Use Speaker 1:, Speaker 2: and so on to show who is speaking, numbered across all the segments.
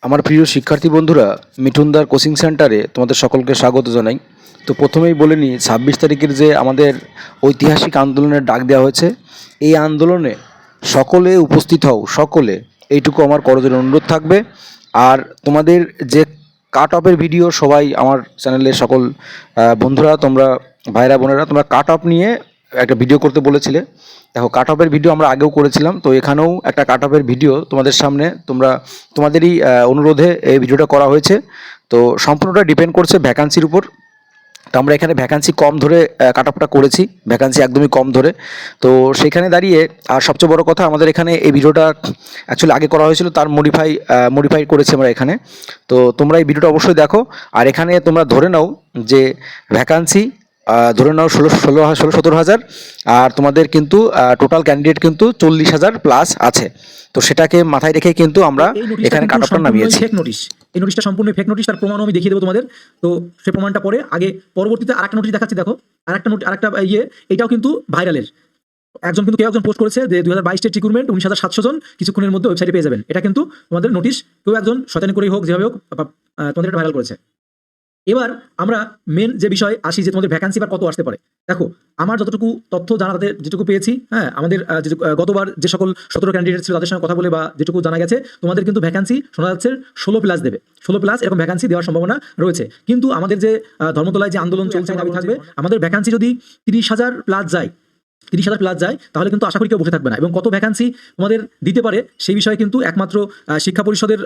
Speaker 1: আমার প্রিয় শিক্ষার্থী বন্ধুরা, মিঠুনদার কোচিং সেন্টারে তোমাদের সকলকে স্বাগত জানাই। তো প্রথমেই বলে নিই, 26 তারিখের যে আমাদের ঐতিহাসিক আন্দোলনের ডাক দেওয়া হয়েছে, এই আন্দোলনে সকলে উপস্থিত হও, সকলে, এইটুকু আমার করজোড়ে অনুরোধ থাকবে। আর তোমাদের যে কাট অফের ভিডিও, সবাই আমার চ্যানেলের সকল বন্ধুরা, তোমরা ভাইরা বোনেরা, তোমরা কাট অফ নিয়ে একটা ভিডিও করতে বলেছিলে। দেখো, কাট অফের ভিডিও আমরা আগেও করেছিলাম, তো এখানেও একটা কাট অফের ভিডিও তোমাদের সামনে, তোমাদেরই অনুরোধে এই ভিডিওটা করা হয়েছে। তো সম্পূর্ণটা ডিপেন্ড করছে ভ্যাকান্সির উপর। তো আমরা এখানে ভ্যাকান্সি কম ধরে কাট অফটা করেছি, ভ্যাকান্সি একদমই কম ধরে। তো সেখানে দাঁড়িয়ে, আর সবচেয়ে বড় কথা, আমাদের এখানে এই ভিডিওটা অ্যাকচুয়ালি আগে করা হয়েছিল, তার মডিফাই করেছি আমরা এখানে। তো তোমরা এই ভিডিওটা অবশ্যই দেখো। আর এখানে তোমরা ধরে নাও যে ভ্যাকান্সি ধরে নাও 17,000, আর তোমাদের কিন্তু টোটাল ক্যান্ডিডেট কিন্তু 40,000 প্লাস আছে। তো সেটাকে মাথায় রেখে কিন্তু আমরা এখানে কাট অফটা নামিয়েছি।
Speaker 2: ফেক নোটিশ, এই নোটিশটা সম্পূর্ণ ফেক নোটিশ, তার প্রমাণও আমি দেখিয়ে দেবো তোমাদের। তো সেই প্রমাণটা পরে, আগে পরবর্তীতে আরেকটা নোটিশ দেখাচ্ছি। দেখো, আরেকটা এটাও কিন্তু ভাইরালের। কেউ একজন পোস্ট করেছে যে 2022 স্টেট রিক্রুটমেন্ট 19,700 জন কিছুক্ষণের মধ্যে ওয়েবসাইটে পেয়ে যাবেন। এটা কিন্তু তোমাদের নোটিশ, কেউ একজন শয়তানি করেই হোক, যেভাবে হোক, তোমাদের এটা ভাইরাল করেছে। এবার আমরা মেন যে বিষয় আসি, যে তোমাদের ভ্যাকান্সি বা কত আসতে পারে। দেখো, আমার যতটুকু তথ্য জানা, তাদের যেটুকু পেয়েছি, হ্যাঁ, আমাদের গতবার যে সকল 17 ক্যান্ডিডেট ছিল তাদের সঙ্গে কথা বলে বা যেটুকু জানা গেছে, তোমাদের কিন্তু ভ্যাকান্সি শোনা যাচ্ছে 16+ দেবে। 16+ এরকম ভ্যাকান্সি দেওয়ার সম্ভাবনা রয়েছে। কিন্তু আমাদের যে ধর্মতলায় যে আন্দোলন চলছে, দাবি থাকবে, আমাদের ভ্যাকান্সি যদি 30,000+ যায়, 30,000+ যায়, তাহলে কিন্তু আশা করি কেউ বসে থাকবে না। এবং কত ভ্যাকান্সি তোমাদের দিতে পারে সেই বিষয়ে কিন্তু একমাত্র শিক্ষা পরিষদের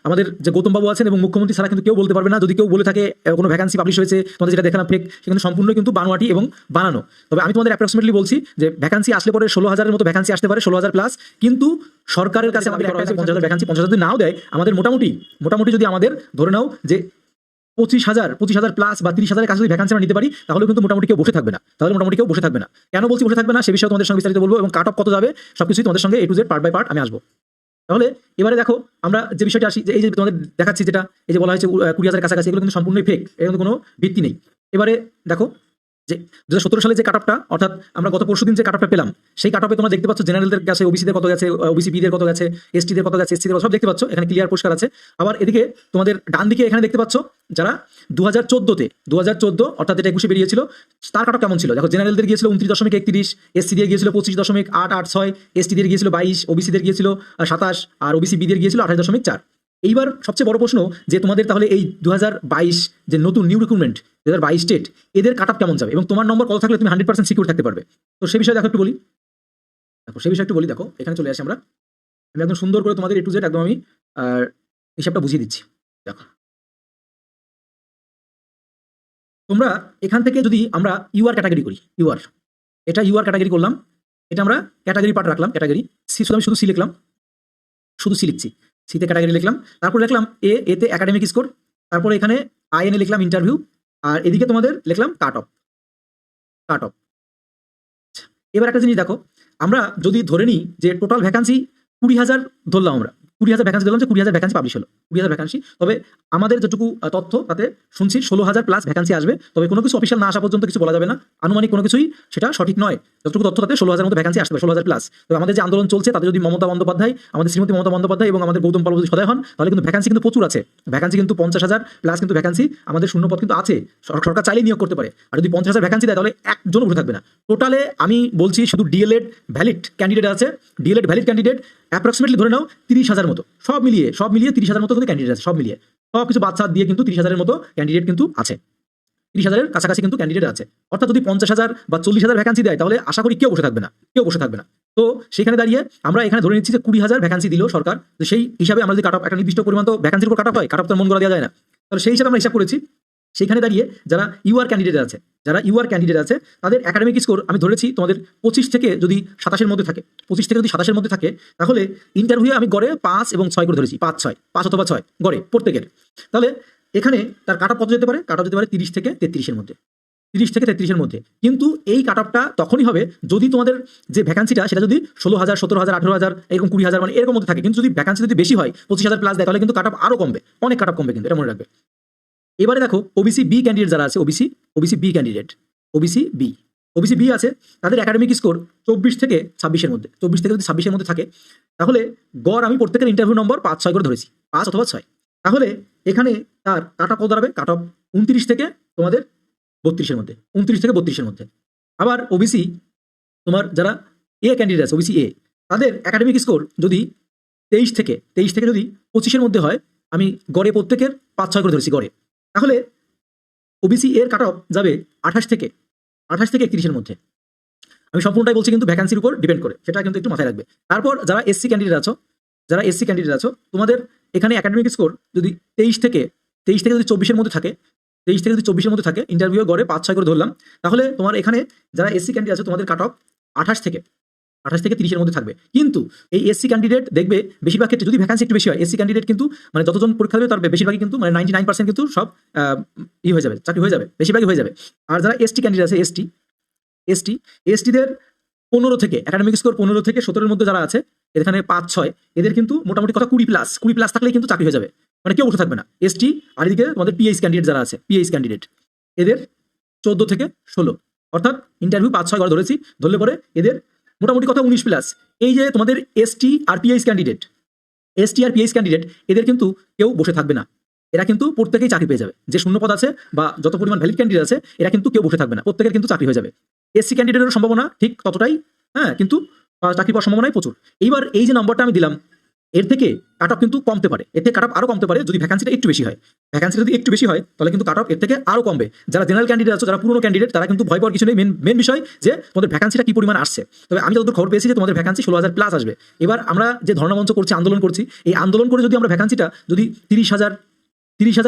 Speaker 2: আমাদের যে গৌতমবাবু আছেন এবং মুখ্যমন্ত্রী ছাড়া কিন্তু কেউ বলতে পারবে না। যদি কেউ বলে থাকে কোনো ভ্যাকান্সি পাবলিশ হয়েছে, তোমাদের যেটা দেখালাম ফেক, সেখানে সম্পূর্ণ কিন্তু বানোয়াটি এবং বানানো। তবে আমি তোমাদের অ্যাপ্রক্সিমেটলি বলছি যে ভ্যাকান্সি আসলে পরে 16,000-এর মতো ভ্যাকান্সি আসতে পারে, 16,000+। কিন্তু সরকারের কাছে আমাদের 50,000 ভ্যাকান্সি, 50,000 যদি নাও দেয়, আমাদের মোটামুটি যদি আমাদের ধরে নাও যে 25,000+ বা 30,000-এর কাছে যদি ভ্যাকান্সি আমরা নিতে পারি, তাহলে কিন্তু মোটামুটি কেউ বসে থাকবে না। কেন বলছি বসে থাকবে না, সে বিষয়ে তোমাদের সঙ্গে বিস্তারিত বলবো, এবং কাট অফ কত যাবে সবকিছুই তোমাদের সঙ্গে A to Z part by part আমি আসবো। তাহলে এবারে দেখো, আমরা যে বিষয়টা আসি, যে এই যে তোমাদের দেখাচ্ছি, যেটা এই যে বলা হয়েছে 20,000-এর কাছাকাছি, এগুলো কিন্তু সম্পূর্ণই ফেক, এর কিন্তু কোনো ভিত্তি নেই। এবারে দেখো, যে 2017 সালে যে কাট অফটা, অর্থাৎ আমরা গত পরশুদিন যে কাট অফটা পেলাম, সেই কাট অফে তোমরা দেখতে পাচ্ছ জেনারেলদের কাছে ওবিসিদের কত গেছে, ওবিসি বিদের কত গেছে, এসটিদের কত গেছে, এসসিদের সব দেখতে পাচ্ছ, এখানে ক্লিয়ার পরিষ্কার আছে। আবার এদিকে তোমাদের ডান দিকে এখানে দেখতে পাচ্ছ যারা 2014 অর্থাৎ এটা 21-এ বেরিয়েছিল, তার কাট অফ কেমন ছিল। দেখো, জেনারেলদের গিয়েছিল 29.31, এসসি দিয়ে গিয়েছিল 25.886, এসটি দের গিয়েছিল 22, ওবিসিদের গিয়েছিল 27, আর ওবিসি বিদের গিয়েছিল 28.4। এইবার সবচেয়ে বড় প্রশ্ন, যে তোমাদের তাহলে এই 2022 যে নতুন নিউ রিক্রুটমেন্ট 2022 স্টেট, এদের কাট অফ কেমন যাবে এবং তোমার নম্বর কত থাকলে তুমি 100% সিকিউর থাকতে পারবে। তো সেই বিষয়ে একটু বলি। দেখো, এখানে চলে আসি আমরা। আমি একদম সুন্দর করে তোমাদের A to Z একদম আমি হিসাবটা বুঝিয়ে দিচ্ছি। দেখো, তোমরা এখান থেকে যদি আমরা ইউআর ক্যাটাগরি করি, এটা ইউআর ক্যাটাগরি করলাম, এটা আমরা ক্যাটাগরি পার্ট রাখলাম, ক্যাটাগরি সি, আমি শুধু সি লিখলাম, লিখছি, সিতে ক্যাটাগরি লিখলাম, তারপর লিখলাম এতে একাডেমিক স্কোর, তারপরে এখানে আইএনএ লিখলাম ইন্টারভিউ, আর এদিকে তোমাদের লিখলাম কাট অফ। এবার একটা জিনিস দেখো, আমরা যদি ধরে নিই যে টোটাল ভ্যাকান্সি 20,000 ধরলাম, আমরা 20,000 ভ্যাকান্সি ধরলাম, যে 20,000 ভ্যাকান্সি পাবলিশ হলো, 20,000 ভ্যাকান্সি। তবে আমাদের যেটুকু তথ্য, তাতে শুনছি 16,000+ ভ্যাকান্সি আসবে। তবে কোনো কিছু অফিসিয়াল না আসা পর্যন্ত কিছু বলা যাবে না, আনুমানিক কোনো কিছুই সেটা সঠিক নয়। যতটুকু তথ্য, তাতে 16,000 মতো ভ্যাকান্সি আসবে, 16,000+। তবে আমাদের যে আন্দোলন চলছে, তাতে যদি শ্রীমতী মমতা বন্দ্যোপাধ্যায় এবং আমাদের গৌতম পাল যদি সদয় হন, তাহলে কিন্তু ভ্যাকান্সি কিন্তু প্রচুর আছে। ভ্যাকান্সি কিন্তু 50,000+ কিন্তু ভ্যাকান্সি, আমাদের শূন্যপদ কিন্তু আছে, সরকার চাইলেই নিয়োগ করতে পারে। আর যদি 50,000 ভ্যাকান্সি দেয়, তাহলে একজন উঠে থাকবে না। টোটালে আমি বলছি, শুধু ডিএলএড ভ্যালিড ক্যান্ডিডেট আছে, অ্যাপ্রক্সিমেটলি ধরে নাও 30,000 মতো, সব মিলিয়ে 30,000 মতো কিন্তু ক্যান্ডিডেট আছে, সব মিলিয়ে সব কিছু বাচ্চা দিয়ে কিন্তু 30,000-এর মতো ক্যান্ডিডেট কিন্তু আছে, 30,000-এর কাছাকাছি কিন্তু ক্যান্ডিডেট আছে। অর্থাৎ যদি 50,000 বা 40,000 ভ্যাকান্সি দেয়, তাহলে আশা করি কেউ বসে থাকবে না। তো সেখানে দাঁড়িয়ে আমরা এখানে ধরে নিচ্ছি যে 20,000 ভ্যাকান্সি দিল সরকার। তো সেই হিসাবে আমরা যদি কাট অফ, একটা নির্দিষ্ট পরিমাণ তো ভ্যাকান্সির উপর কাট অফ হয়, কাট অফ তো মন করা দেওয়া যায় না। তাহলে সেই হিসাবে আমরা হিসাব করেছি। সেখানে দাঁড়িয়ে যারা ইউআর ক্যান্ডিডেট আছে, তাদের একাডেমিক স্কোর আমি ধরেছি তোমাদের 25 থেকে যদি 27-এর মধ্যে থাকে, তাহলে ইন্টারভিউ আমি গড়ে 5 এবং 6 করে ধরেছি, 5 অথবা 6 গড়ে প্রত্যেকের। তাহলে এখানে তার কাট অফ কত যেতে পারে, 30 থেকে 33-এর মধ্যে। কিন্তু এই কাট অফটা তখনই হবে যদি তোমাদের যে ভ্যাকান্সিটা, সেটা যদি 16,000, 17,000, 18,000, এরকম 20,000, মানে এরকম মধ্যে থাকে। কিন্তু যদি ভ্যাকান্সি যদি বেশি হয়, 25,000+ দেয়, তাহলে কিন্তু কাট অফ আরো কমবে, অনেক কাট অফ কমবে, কিন্তু এটা মনে রাখবে। এবারে দেখো, ওবিসি বি ক্যান্ডিডেট যারা আছে, ওবিসি বি আছে, তাদের একাডেমিক স্কোর 24 থেকে 26-এর মধ্যে, যদি 26-এর মধ্যে থাকে, তাহলে গড় আমি প্রত্যেকের ইন্টারভিউ নম্বর 5-6 করে ধরেছি, 5 অথবা 6। তাহলে এখানে তার কাট অফ কত দাঁড়াবে? কাট অফ 29 থেকে তোমাদের 32-এর মধ্যে, 29 থেকে 32-এর মধ্যে। আবার ওবিসি তোমার যারা এ ক্যান্ডিডেট আছে, ওবিসি এ, তাদের একাডেমিক স্কোর যদি 23 থেকে যদি 25-এর মধ্যে হয়, আমি গড়ে প্রত্যেকের 5-6 করে ধরেছি গড়ে, তাহলে ওবিসি এর কাট অফ যাবে 28 থেকে 31-এর মধ্যে। আমি সম্পূর্ণটাই বলছি কিন্তু ভ্যাকান্সির উপর ডিপেন্ড করে, সেটা কিন্তু একটু মাথায় রাখবে। তারপর যারা এসসি ক্যান্ডিডেট আছো, তোমাদের এখানে একাডেমিক স্কোর যদি 23 থেকে যদি 24-এর মধ্যে থাকে, 23 থেকে যদি 24-এর মধ্যে থাকে, ইন্টারভিউ গড়ে 5-6 করে ধরলাম, তাহলে তোমার এখানে যারা এসসি ক্যান্ডিডেট আছে তোমাদের কাট অফ 28 থেকে 30-এর মধ্যে থাকবে। কিন্তু এই এসসি ক্যান্ডিডেট দেখবে বেশিরভাগ ক্ষেত্রে যদি ভ্যাকান্সি একটু বেশি হয়, এসসি ক্যান্ডিডেট কিন্তু মানে যতজন পরীক্ষা দেবে তার বেশিরভাগই কিন্তু মানে 99% কিন্তু সব হয়ে যাবে, চাকরি হয়ে যাবে, বেশিরভাগই হয়ে যাবে। আর যারা এসটি ক্যান্ডিডেট আছে, এসটিদের 15 থেকে একাডেমিক স্কোর 15 থেকে 17-এর মধ্যে যারা আছে, এখানে 5-6, এদের কিন্তু মোটামুটি কথা 20 প্লাস থাকলেই কিন্তু চাকরি হয়ে যাবে, মানে কেউ বসে থাকবে না এসটি। আর এদিকে তোমাদের পিএইচ ক্যান্ডিডেট যারা আছে, এদের 14 থেকে 16, অর্থাৎ ইন্টারভিউ 5-6 করে ধরেছি, ধরলে পরে এদের মোটামুটি কথা 19 প্লাস। এই যে তোমাদের এসটি আর পিএইচ ক্যান্ডিডেট, এদের কিন্তু কেউ বসে থাকবে না, এরা কিন্তু প্রত্যেকেই চাকরি পেয়ে যাবে। যে শূন্য পদ আছে বা যত পরিমাণ ভ্যালিড ক্যান্ডিডেট আছে, এরা কিন্তু কেউ বসে থাকবে না, প্রত্যেকের কিন্তু চাকরি হয়ে যাবে। এসসি ক্যান্ডিডেটের সম্ভাবনা ঠিক ততটাই, হ্যাঁ, কিন্তু চাকরি পাওয়ার সম্ভাবনাই প্রচুর। এইবার এই যে নম্বরটা আমি দিলাম, এর থেকে কাট অফ কিন্তু কমতে পারে, এর থেকে কাট অফ আরো কমতে পারে যদি ভ্যাকান্সিটা একটু বেশি হয়। ভ্যাকান্সি যদি একটু বেশি হয় তাহলে কিন্তু কাট অফ এর থেকে আরো কমবে। যারা জেনারেল ক্যান্ডিডেট আছে, যারা পুরনো ক্যান্ডিডেট, তারা কিন্তু ভয় পাওয়ার কিছু নেই। মেন বিষয় যে তোমাদের ভ্যাকান্সিটা কি পরিমাণ আসছে। তবে আমি যতদূর খবর পেয়েছি যে তোমাদের ভ্যাকান্সি 16,000 প্লাস আসবে। এবার আমরা যে ধর্ণা মঞ্চ করছি, আন্দোলন করছি, এই আন্দোলন করে যদি আমরা ভ্যাকান্সিটা যদি 30,000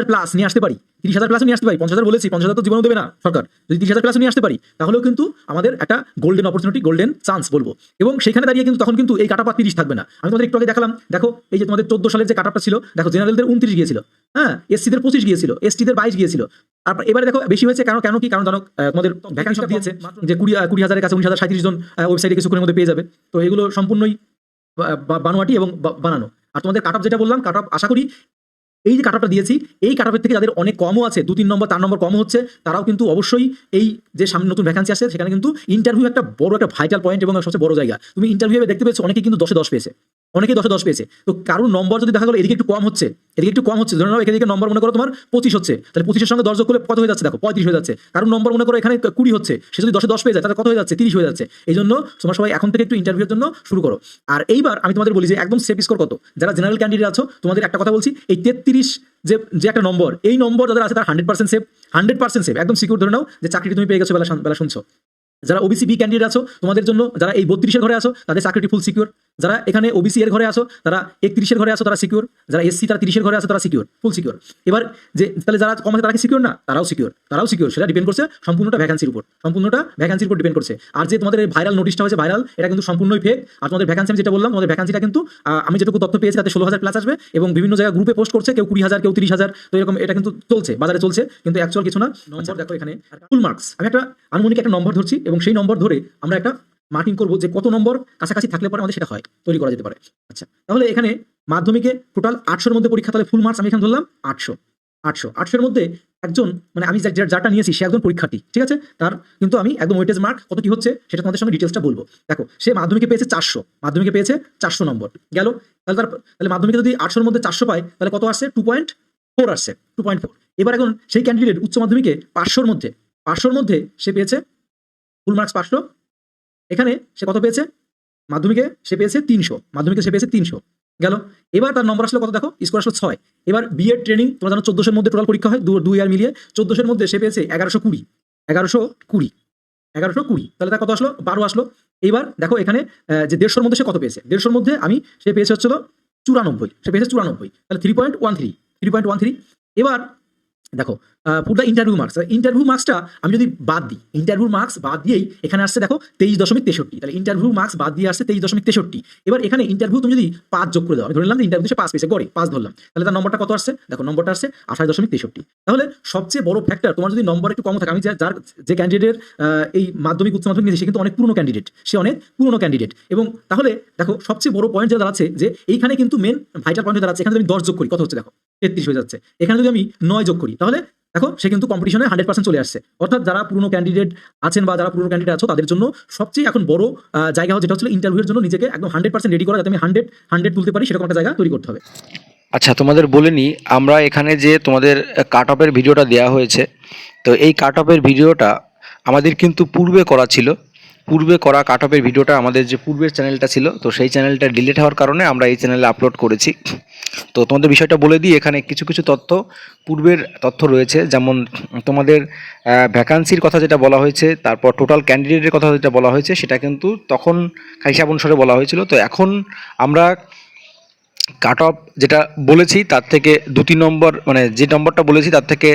Speaker 2: প্লাস নিয়ে আসতে পারি, 30,000 প্লাস নিয়ে আসতে পারি, 50,000 বলেছি, 50,000 তো জীবনও দেবে না সরকার, যদি 30,000 প্লাস নিয়ে আসতে পারি, তাহলেও কিন্তু আমাদের একটা গোল্ডেন অপরচুনিটি, গোল্ডেন চান্স বলবো। এবং সেখানে দাঁড়িয়ে কিন্তু তখন কিন্তু এই কাট অফ 30 থাকবে না। আমি তোমাদের একটু আগে দেখালাম, দেখো এই যে তোমাদের 14 সালের যে কাট অফটা ছিল, দেখো জেনারেলদের 29 গিয়েছিল, হ্যাঁ, এসসিদের 25 গিয়েছিল, এসটিদের 22 গিয়েছিল। তারপর এবারে দেখো বেশি হয়েছে, কারণ জানো তোমাদের ভ্যাকান্সি সব দিয়েছে যে 20,000-এর কাছে 19,037 জন ওয়েবসাইটে কিছুক্ষণের মধ্যে পেয়ে যাবে। তো এগুলো সম্পূর্ণই বানোয়াটি এবং বানানো। আর তোমাদের কাট অফ যেটা বললাম, কাট অফ আশা করি এই যে কাট অফটা দিয়েছি, এই কাট অফের থেকে যাদের অনেক কমও আছে, 2-3 নম্বর 4 নম্বর কম হচ্ছে, তারাও কিন্তু অবশ্যই এই যে সামনে নতুন ভ্যাকান্সি আসছে, সেখানে কিন্তু ইন্টারভিউ একটা বড় একটা ভাইটাল পয়েন্ট এবং সবচেয়ে বড় জায়গা। তুমি ইন্টারভিউ দেখতে পেয়েছো অনেকে কিন্তু 10-এ 10 পেয়েছে, তো কারোর নম্বর যদি দেখা গেলো এদিকে একটু কম হচ্ছে, ধরে নাও এদিকে নম্বর মনে করো তোমার 25 হচ্ছে, তাহলে 25-এর সঙ্গে 10 যোগ করলে কত হয়ে যাচ্ছে? দেখো 35 হয়ে যাচ্ছে। কারোর নম্বর মনে করো এখানে 20 হচ্ছে, সে যদি 10-এ 10 পেয়ে যায়, তাহলে কত হয়ে যাচ্ছে? 30 হয়ে যাচ্ছে। এই জন্য তোমরা সবাই এখন থেকে একটু ইন্টারভিউর জন্য শুরু করো। আর এইবার আমি তোমাদের বলি যে একদম সেফ স্কোর কত, যারা জেনারেল ক্যান্ডিডেট আছো, তোমাদের একটা কথা বলছি, এই 33 যে একটা নম্বর, এই নম্বর যাদের আছে তার 100% সেফ, 100% সেফ, একদম সিকিউর। ধরে নাও যে চাকরিটি তুমি পেয়ে গেছো বেলা শুনছো। যারা ওবিসি বি ক্যান্ডিডেট আছো, তোমাদের জন্য যারা এই 32-এর ঘরে আছো, তাদের চাকরিটি ফুল সিকিউর। যারা এখানে ওবিসি এর ঘরে আছো, তারা 31-এর ঘরে আছো, তারা সিকিউর। যারা এসসি তারা 30-এর ঘরে আছো, তারা সিকিউর, ফুল সিকিউর। এবার যে তাহলে যারা কম আছে তারা কি সিকিউর না? তারাও সিকিউর। সেটা ডিপেন্ড করছে সম্পূর্ণটা ভ্যাকান্সির উপর ডিপেন্ড করছে। আর যে তোমাদের ভাইরাল নোটিশটা হয়েছে, এটা কিন্তু সম্পূর্ণই ফেক। আর তোমাদের ভ্যাকান্সি আমি যেটা বললাম, তোমাদের ভ্যাকান্সিটা কিন্তু আমি যেটুকু তথ্য পেয়েছি তাতে 16,000 প্লাস আসবে, এবং বিভিন্ন জায়গায় গ্রুপে পোস্ট করছে, কেউ 20,000, কেউ 30,000, তো এরকম এটা কিন্তু বাজারে চলছে, কিন্তু অ্যাকচুয়াল কিছু না। নম্বর দেখো এখানে ফুল মার্কস, আমি একটা আনুমানিক একটা নম্বর ধরছি, এবং সেই নম্বর ধরে আমরা একটা মার্কিং করবো যে কত নম্বর কাছাকাছি থাকলে পরে আমাদের সেটা হয়, তৈরি করা যেতে পারে। আচ্ছা, তাহলে এখানে মাধ্যমিকে টোটাল 800-এর মধ্যে পরীক্ষা, তাহলে ফুল মার্কস আমি এখানে ধরলাম 800-এর মধ্যে একজন, মানে আমি যারটা নিয়েছি সে একজন পরীক্ষার্থী, ঠিক আছে, তার কিন্তু আমি একদম ওয়েটেজ মার্ক কত কি হচ্ছে সেটা তোমাদের সঙ্গে ডিটেলসটা বলবো। দেখো সে মাধ্যমিকে পেয়েছে 400 নম্বর গেল, তাহলে মাধ্যমিকে যদি 800-এর মধ্যে 400 পায়, তাহলে কত আসছে? 2.4 আসছে, 2.4। এবার এখন সেই ক্যান্ডিডেট উচ্চ মাধ্যমিকে 500-এর মধ্যে সে পেয়েছে ফুল মার্কস 500, এখানে সে কত পেয়েছে? মাধ্যমিকে সে পেয়েছে 300 গেল। এবার তার নম্বর আসলে কত? দেখো স্কোর আসলো 6। এবার বিএড ট্রেনিং তোমরা জানো 1400-এর মধ্যে টোটাল পরীক্ষা হয়, 2 ইয়ার মিলিয়ে 1400-এর মধ্যে সে পেয়েছে 1120, তাহলে তার কত আসলো? 12 আসলো। এবার দেখো এখানে যে 150-এর মধ্যে সে কত পেয়েছে? 150-এর মধ্যে সে পেয়েছে হচ্ছিল 94, তাহলে 3.13। এবার দেখো পুরো ইন্টারভিউ মার্কসটা আমি যদি বাদ দিই, ইন্টারভিউ মার্কস বাদ দিয়েই এখানে আসছে দেখো 23.63, তাহলে ইন্টারভিউ মার্কস বাদ দিয়ে আসছে 23.63। এবার এখানে ইন্টারভিউ তুমি যদি 5 যোগ করে দাও, আমি ধরে নিলাম ইন্টারভিউ সে 5 পেয়েছে, গড়ে 5 ধরলাম, তাহলে তার নম্বরটা কত আসছে? দেখো নম্বরটা আসছে 28.63। তাহলে সবচেয়ে বড় ফ্যাক্টর, তোমার যদি নম্বর একটু কম থাকে, আমি যে ক্যান্ডিডেটের এই মাধ্যমিক উচ্চ মাধ্যমিক নিয়েছে, সে কিন্তু অনেক পুরনো ক্যান্ডিডেট, এবং তাহলে দেখো সবচেয়ে বড় পয়েন্ট যেটা দাঁড়াচ্ছে যে এইখানে কিন্তু মেন ভাইটাল পয়েন্ট দাঁড়াচ্ছে, এখানে যদি আমি 10 যোগ করি কত হচ্ছে? দেখো 33 হয়ে যাচ্ছে। এখানে যদি আমি 9 যোগ করি, তাহলে দেখো সে কিন্তু কম্পিটিশনে 100% চলে আসছে। অর্থাৎ যারা পুরনো ক্যান্ডিডেট আছেন বা যারা পুরনো ক্যান্ডিডেট আছো, তাদের জন্য সবচেয়ে এখন বড় জায়গা যেটা হচ্ছে ইন্টারভিউর জন্য নিজেকে একদম 100% রেডি করা, যাতে আমি 100 তুলতে পারি, সেরকম একটা জায়গা তৈরি করতে হবে।
Speaker 1: আচ্ছা, তোমাদের বলে নিই, আমরা এখানে যে তোমাদের কাট অফের ভিডিওটা দেওয়া হয়েছে, তো এই কাট অফের ভিডিওটা আমাদের কিন্তু পূর্বে করা ছিল। পূর্বে করা কাট অফের ভিডিওটা আমাদের যে পূর্বের চ্যানেলটা ছিল, তো সেই চ্যানেলটা ডিলিট হওয়ার কারণে আমরা এই চ্যানেলে আপলোড করেছি। তো তোমাদের বিষয়টা বলে দিই, এখানে কিছু কিছু তথ্য পূর্বের তথ্য রয়েছে, যেমন তোমাদের ভ্যাকান্সির কথা যেটা বলা হয়েছে, তারপর টোটাল ক্যান্ডিডেটের কথা যেটা বলা হয়েছে, সেটা কিন্তু তখন হিসাব অনুসারে বলা হয়েছিল। তো এখন আমরা কাট অফ যেটা বলেছি তার থেকে 2-3 নম্বর, মানে যে নম্বরটা বলেছি তার থেকে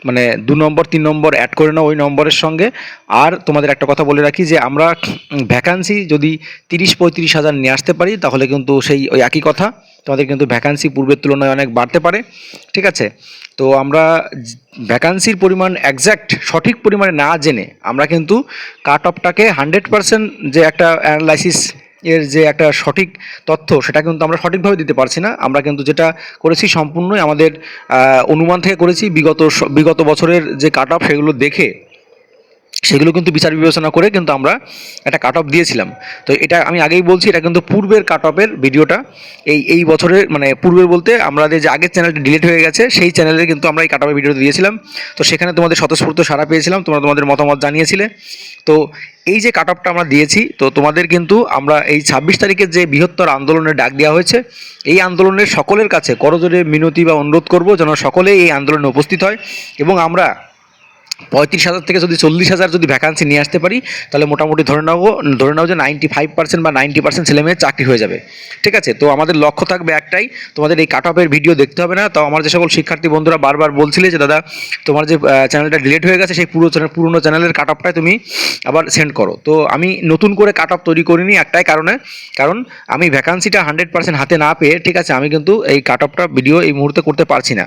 Speaker 1: মানে 2 নম্বর 3 নম্বর অ্যাড করে নাও ওই নম্বরের সঙ্গে। আর তোমাদের একটা কথা বলে রাখি যে আমরা ভ্যাকান্সি যদি 30-35 হাজার নিয়ে আসতে পারি, তাহলে কিন্তু সেই ওই একই কথা, তোমাদের কিন্তু ভ্যাকান্সি পূর্বের তুলনায় অনেক বাড়তে পারে। ঠিক আছে, তো আমরা ভ্যাকান্সির পরিমাণ একজ্যাক্ট সঠিক পরিমাণে না জেনে আমরা কিন্তু কাট অফটাকে 100% যে একটা অ্যানালাইসিস এর যে একটা সঠিক তথ্য, সেটা কিন্তু আমরা সঠিকভাবে দিতে পারছি না। আমরা কিন্তু যেটা করেছি সম্পূর্ণই আমাদের অনুমান থেকে করেছি, বিগত বছরের যে কাট অফ সেগুলো দেখে, সেগুলো কিন্তু বিচার বিবেচনা করে কিন্তু আমরা একটা কাট অফ দিয়েছিলাম। তো এটা আমি আগেই বলছি, এটা কিন্তু পূর্বের কাট অফের ভিডিওটা। এই বছরের মানে পূর্বের বলতে আমাদের যে আগের চ্যানেলটা ডিলিট হয়ে গেছে, সেই চ্যানেলে কিন্তু আমরা এই কাট অফের ভিডিওটা দিয়েছিলাম। তো সেখানে তোমাদের স্বতঃস্ফূর্ত সাড়া পেয়েছিলাম, তোমরা তোমাদের মতামত জানিয়েছিলে। তো এই যে কাট অফটা আমরা দিয়েছি, তো তোমাদের কিন্তু আমরা এই 26 তারিখের যে বৃহত্তর আন্দোলনের ডাক দেওয়া হয়েছে, এই আন্দোলনের সকলের কাছে করজোড়ে মিনতি বা অনুরোধ করব যেন সকলে এই আন্দোলনে উপস্থিত হয়, এবং আমরা 35,000 থেকে যদি 40,000 যদি ভ্যাকান্সি নিয়ে আসতে পারি, তাহলে মোটামুটি ধরে নাও যে 95% বা 90% ছেলেমেয়ের চাকরি হয়ে যাবে। ঠিক আছে, তো আমাদের লক্ষ্য থাকবে একটাই, তোমাদের এই কাট অফের ভিডিও দেখতে হবে না। তো আমার যে সকল শিক্ষার্থী বন্ধুরা বারবার বলছিলে যে দাদা তোমার যে চ্যানেলটা ডিলিট হয়ে গেছে, সেই পুরনো চ্যানেলের কাট অফটাই তুমি আবার সেন্ড করো। তো আমি নতুন করে কাট অফ তৈরি করিনি একটাই কারণে, কারণ আমি ভ্যাকান্সিটা 100% হাতে না পেয়ে, ঠিক আছে, আমি কিন্তু এই কাট অফটা ভিডিও এই মুহূর্তে করতে পারছি না।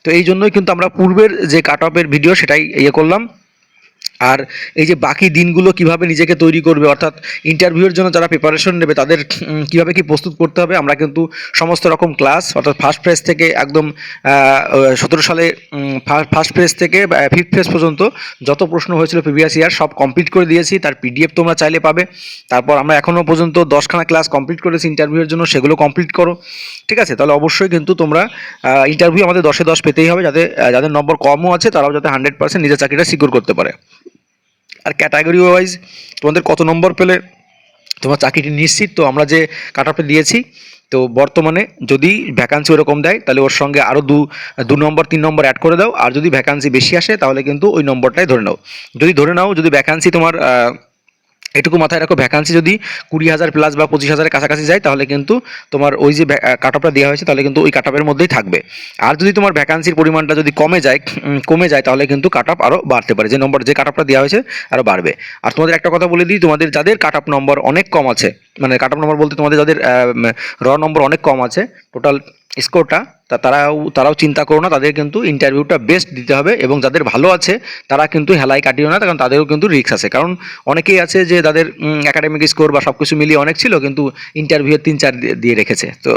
Speaker 1: তো এই জন্যই কিন্তু আমরা পূর্বের যে কাট অফের ভিডিও সেটাই করলাম। আর এই যে বাকি দিনগুলো কিভাবে নিজেকে তৈরি করবে, অর্থাৎ ইন্টারভিউয়ের জন্য যারা প্রিপারেশন নেবে তাদের কিভাবে কি প্রস্তুত করতে হবে, আমরা কিন্তু সমস্ত রকম ক্লাস, অর্থাৎ ফার্স্ট ফেজ থেকে একদম 17 সালে ফার্স্ট ফেজ থেকে 5th ফেজ পর্যন্ত যত প্রশ্ন হয়েছিল প্রিভিয়াস ইয়ার সব কমপ্লিট করে দিয়েছি। তার পিডিএফ তোমরা চাইলে পাবে। তারপর আমরা এখনও পর্যন্ত 10খানা ক্লাস কমপ্লিট করেছি ইন্টারভিউয়ের জন্য, সেগুলো কমপ্লিট করো। ঠিক আছে, তাহলে অবশ্যই কিন্তু তোমরা ইন্টারভিউ আমাদের 10-এ 10 পেতেই হবে, যাতে যাদের নম্বর কমও আছে তারাও যাতে 100% নিজের চাকরিটা সিকিউর করতে পারে। আর ক্যাটাগরি ওয়াইজ তোমাদের কত নম্বর পেলে তোমার চাকরিটি নিশ্চিত, তো আমরা যে কাট অফে দিয়েছি, তো বর্তমানে যদি ভ্যাকান্সি ওরকম দেয় তাহলে ওর সঙ্গে আরও 2 নম্বর 3 নম্বর অ্যাড করে দাও। আর যদি ভ্যাকান্সি বেশি আসে তাহলে কিন্তু ওই নম্বরটাই ধরে নাও। যদি ভ্যাকান্সি তোমার এটুকু মাথায় রাখো, ভ্যাকান্সি যদি 20,000 প্লাস বা 25,000-এর কাছাকাছি যায়, তাহলে কিন্তু তোমার ওই যে কাট অফটা দেওয়া হয়েছে তাহলে কিন্তু ওই কাট অফের মধ্যেই থাকবে। আর যদি তোমার ভ্যাকান্সির পরিমাণটা যদি কমে যায় তাহলে কিন্তু কাট অফ আরও বাড়তে পারে, যে কাট অফটা দেওয়া হয়েছে আরও বাড়বে। আর তোমাদের একটা কথা বলে দিই, তোমাদের যাদের কাট অফ নম্বর অনেক কম আছে, মানে কাট অফ নম্বর বলতে তোমাদের যাদের নম্বর অনেক কম আছে টোটাল স্কোরটা, তারাও চিন্তা করো না, তাদের কিন্তু ইন্টারভিউটা বেস্ট দিতে হবে। এবং যাদের ভালো আছে তারা কিন্তু হেলাই কাটিও না, কারণ তাদেরও কিন্তু রিস্ক আছে। কারণ অনেকেই আছে যে তাদের একাডেমিক স্কোর বা সব কিছু মিলিয়ে অনেক ছিল, কিন্তু ইন্টারভিউয়ে 3-4 দিয়ে রেখেছে, তো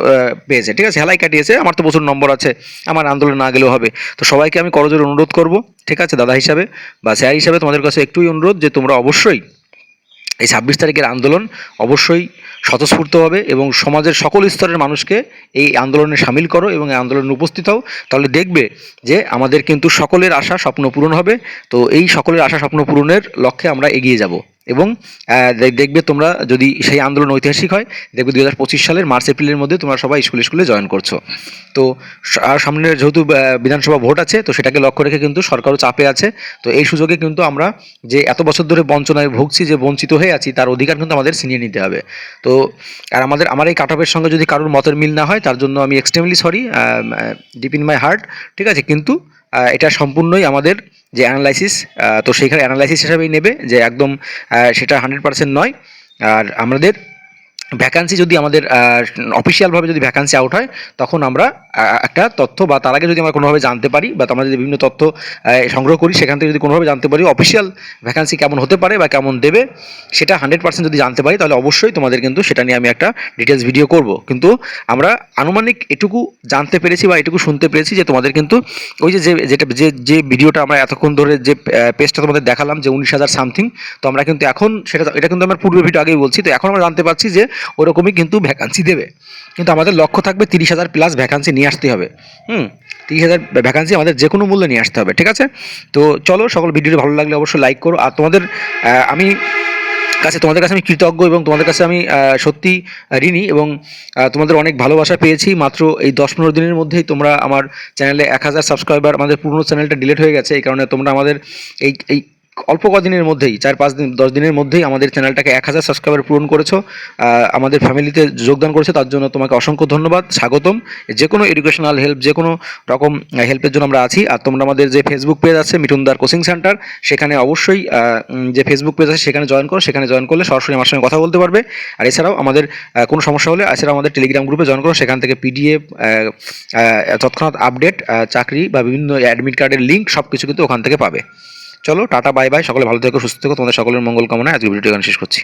Speaker 1: পেয়েছে, ঠিক আছে, হেলাই কাটিয়েছে। আমার তো প্রচুর নম্বর আছে, আমার আন্দোলন না গেলেও হবে। তো সবাইকে আমি করজোড়ে অনুরোধ করব, ঠিক আছে, দাদা হিসাবে বা স্যার হিসাবে তোমাদের কাছে একটুই অনুরোধ যে তোমরা অবশ্যই এই 26 তারিখের আন্দোলন অবশ্যই স্বতঃস্ফূর্ত হবে এবং সমাজের সকল স্তরের মানুষকে এই আন্দোলনে সামিল করো এবং এই আন্দোলনে উপস্থিত হও। তাহলে দেখবে যে আমাদের কিন্তু সকলের আশা স্বপ্ন পূরণ হবে। তো এই সকলের আশা স্বপ্ন পূরণের লক্ষ্যে আমরা এগিয়ে যাব। এবং দেখবে তোমরা যদি সেই আন্দোলন ঐতিহাসিক হয়, দেখবে 2025 সালের মার্চ এপ্রিলের মধ্যে তোমরা সবাই স্কুলে জয়েন করছো। তো আর সামনে যেহেতু বিধানসভা ভোট আছে, তো সেটাকে লক্ষ্য রেখে কিন্তু সরকারও চাপে আছে। তো এই সুযোগে কিন্তু আমরা যে এত বছর ধরে বঞ্চনায় ভুগছি, যে বঞ্চিত হয়ে আছি, তার অধিকার কিন্তু আমাদের ছিনিয়ে নিতে হবে। তো আর আমার এই কাট অফের সঙ্গে যদি কারোর মতের মিল না হয়, তার জন্য আমি extremely sorry, deep in my heart. ঠিক আছে, কিন্তু এটা সম্পূর্ণই আমাদের যে অ্যানালাইসিস, তো সেইখানে অ্যানালাইসিস হিসাবেই নেবে, যে একদম সেটা 100% নয়। আর আমাদের ভ্যাকান্সি যদি আমাদের অফিসিয়ালভাবে যদি ভ্যাকান্সি আউট হয়, তখন আমরা একটা তথ্য, বা তার আগে যদি আমরা কোনোভাবে জানতে পারি, বা আমরা যদি বিভিন্ন তথ্য সংগ্রহ করি, সেখান থেকে যদি কোনোভাবে জানতে পারি অফিসিয়াল ভ্যাকান্সি কেমন হতে পারে বা কেমন দেবে, সেটা 100% যদি জানতে পারি, তাহলে অবশ্যই তোমাদের কিন্তু সেটা নিয়ে আমি একটা ডিটেলস ভিডিও করব। কিন্তু আমরা আনুমানিক এটুকু জানতে পেরেছি বা এটুকু শুনতে পেরেছি যে তোমাদের কিন্তু ওই যে ভিডিওটা আমরা এতক্ষণ ধরে যে পেজটা তোমাদের দেখালাম, যে 19,000 সামথিং, তো আমরা কিন্তু এখন এটা কিন্তু আমার পূর্বের ভিডিও আগেই বলছি, তো এখন আমরা জানতে পারছি যে ওরকমই কিন্তু ভ্যাকান্সি দেবে। কিন্তু আমাদের লক্ষ্য থাকবে 30,000 প্লাস ভ্যাকান্সি নিয়ে নিয়ে আসতেই হবে। 30,000 ভ্যাকান্সি আমাদের যে কোনো মূল্যে নিয়ে আসতে হবে, ঠিক আছে? তো চলো, সকল ভিডিওটি ভালো লাগলে অবশ্যই লাইক করো। আর তোমাদের কাছে আমি কৃতজ্ঞ এবং তোমাদের কাছে আমি সত্যি ঋণী, এবং তোমাদের অনেক ভালোবাসা পেয়েছি। মাত্র এই 10-15 দিনের মধ্যেই তোমরা আমার চ্যানেলে 1000 সাবস্ক্রাইবার, আমাদের পুরনো চ্যানেলটা ডিলিট হয়ে গেছে, এই কারণে তোমরা আমাদের এই অল্প কদিনের মধ্যেই, 4-5 দিন 10 দিনের মধ্যেই আমাদের চ্যানেলটাকে 1000 সাবস্ক্রাইবার পূরণ করেছো, আমাদের ফ্যামিলিতে যোগদান করেছো, তার জন্য তোমাকে অসংখ্য ধন্যবাদ, স্বাগতম। যে কোনো এডুকেশনাল হেল্প, যে কোনো রকম হেল্পের জন্য আমরা আছি। আর তোমরা আমাদের যে ফেসবুক পেজ আছে মিঠুনদার কোচিং সেন্টার, সেখানে অবশ্যই যে ফেসবুক পেজ আছে সেখানে জয়েন করো। সেখানে জয়েন করলে সরাসরি আমার সঙ্গে কথা বলতে পারবে। আর এছাড়াও আমাদের কোনো সমস্যা হলে এছাড়াও আমাদের টেলিগ্রাম গ্রুপে জয়েন করো। সেখান থেকে পিডিএফ, তৎক্ষণাৎ আপডেট, চাকরি বা বিভিন্ন অ্যাডমিট কার্ডের লিঙ্ক সব কিছু কিন্তু ওখান থেকে পাবে। চলো, টাটা, বাই বাই, সকলে ভালো থেকো, সুস্থ থেকো, তোমাদের সকলের মঙ্গল কামনায় আজকে ভিডিওটি এখানে শেষ করছি।